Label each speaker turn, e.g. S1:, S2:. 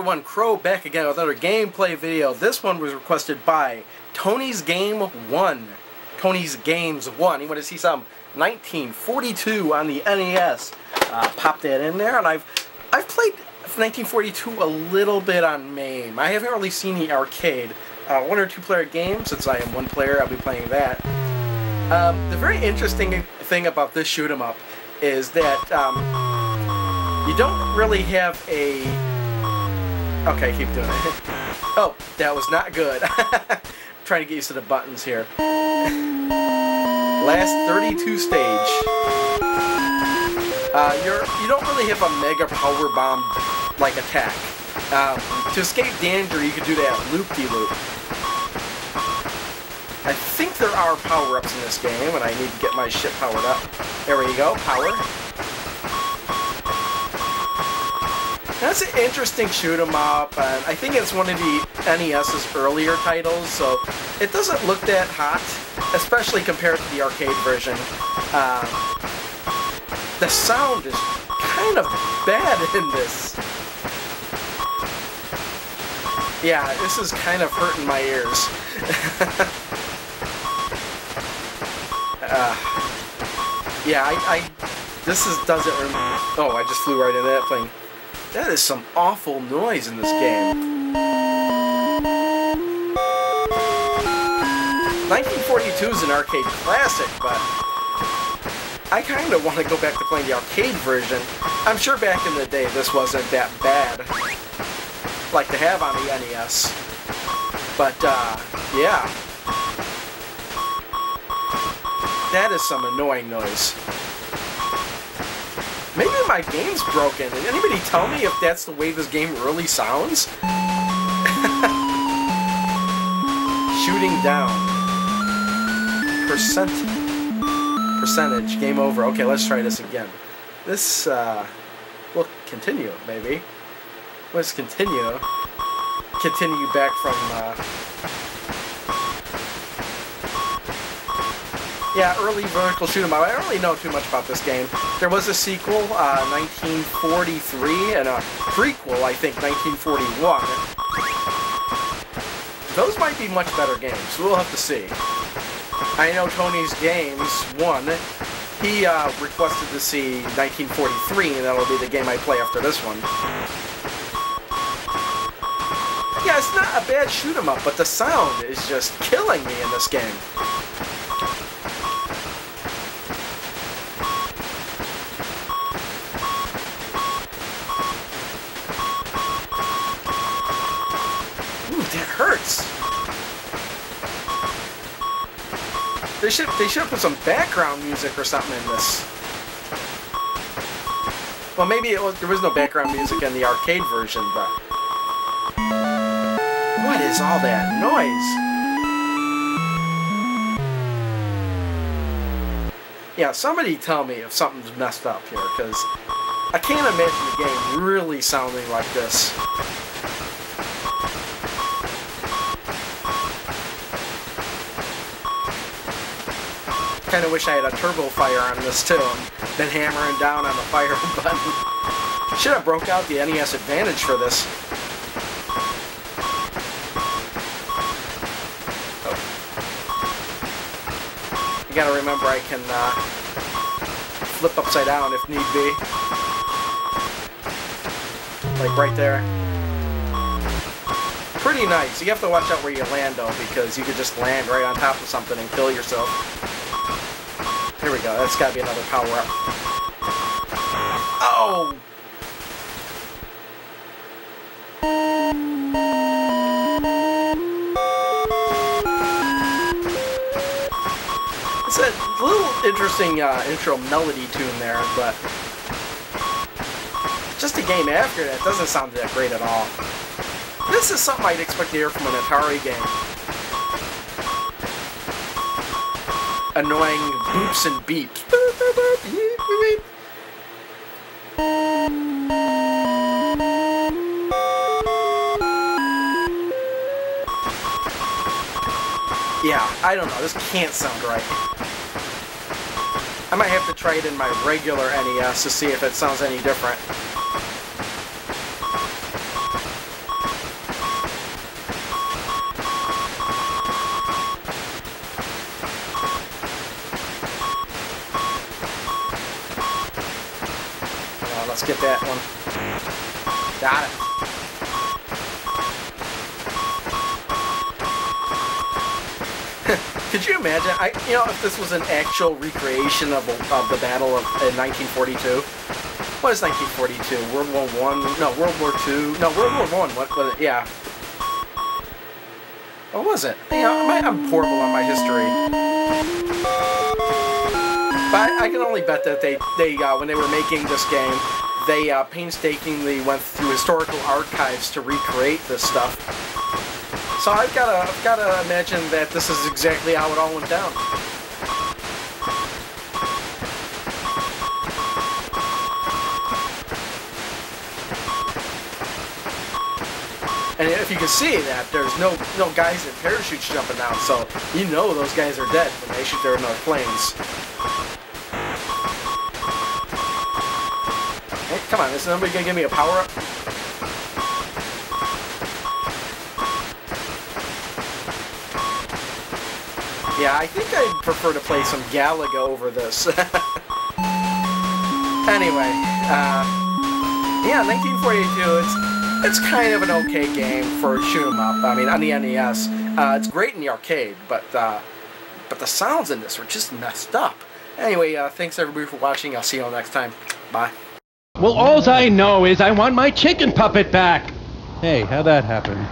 S1: everyone, Crow back again with another gameplay video. This one was requested by Tony's Game 1. Tony's Games 1. He wanted to see some 1942 on the NES. Pop that in there, and I've played 1942 a little bit on MAME. I haven't really seen the arcade. One or two player game, since I am one player, I'll be playing that. The very interesting thing about this shoot 'em up is that you don't really have a... Okay, keep doing it. Oh, that was not good. Trying to get used to the buttons here. Last 32 stage. You don't really have a mega power bomb like attack. To escape danger, you could do that loop-de-loop. I think there are power-ups in this game, and I need to get my shit powered up. There we go, power. That's an interesting shoot 'em up, and I think it's one of the NES's earlier titles, so it doesn't look that hot, especially compared to the arcade version. The sound is kind of bad in this. Yeah, this is kind of hurting my ears. Yeah, doesn't remember. Oh, I just flew right into that thing. That is some awful noise in this game. 1942 is an arcade classic, but I kind of want to go back to playing the arcade version. I'm sure back in the day this wasn't that bad, like to have on the NES. But, yeah. That is some annoying noise. Maybe my game's broken. Did anybody tell me if that's the way this game really sounds? Shooting down. Percentage. Game over. Okay, let's try this again. This, will continue, maybe. Let's continue. Continue back from, yeah, early vertical shoot 'em up. I don't really know too much about this game. There was a sequel, 1943, and a prequel, I think, 1941. Those might be much better games. We'll have to see. I know Tony's Games 1. He requested to see 1943, and that'll be the game I play after this one. Yeah, it's not a bad shoot 'em up, but the sound is just killing me in this game. That hurts. They should put some background music or something in this. Well, maybe there was no background music in the arcade version, but what is all that noise? Yeah, somebody tell me if something's messed up here, because I can't imagine the game really sounding like this. Kind of wish I had a turbo fire on this too. I've been hammering down on the fire button. Should have broke out the NES Advantage for this. Oh. You gotta remember I can flip upside down if need be. Like right there. Pretty nice. You have to watch out where you land though, because you could just land right on top of something and kill yourself. Here we go, that's gotta be another power-up. Oh! It's a little interesting intro melody tune there, but just a game after that doesn't sound that great at all. This is something I'd expect to hear from an Atari game. Annoying boops and beeps. Yeah, I don't know. This can't sound right. I might have to try it in my regular NES to see if it sounds any different. let's get that one. Got it. Could you imagine? If this was an actual recreation of the battle of in 1942. What is 1942? World War One? No, World War Two? No, World War One. What was it? Yeah. What was it? I'm horrible on my history. But I can only bet that they when they were making this game, they painstakingly went through historical archives to recreate this stuff. So I've gotta imagine that this is exactly how it all went down. And if you can see that, there's no guys in parachutes jumping down, so you know those guys are dead when they shoot their planes. Hey, come on, is somebody gonna give me a power-up? Yeah, I think I'd prefer to play some Galaga over this. Anyway, yeah, 1942, it's kind of an okay game for shoot 'em up. I mean, on the NES. It's great in the arcade, but the sounds in this are just messed up. Anyway, thanks everybody for watching. I'll see you all next time. Bye.
S2: Well, alls I know is I want my chicken puppet back. Hey, how'd that happen?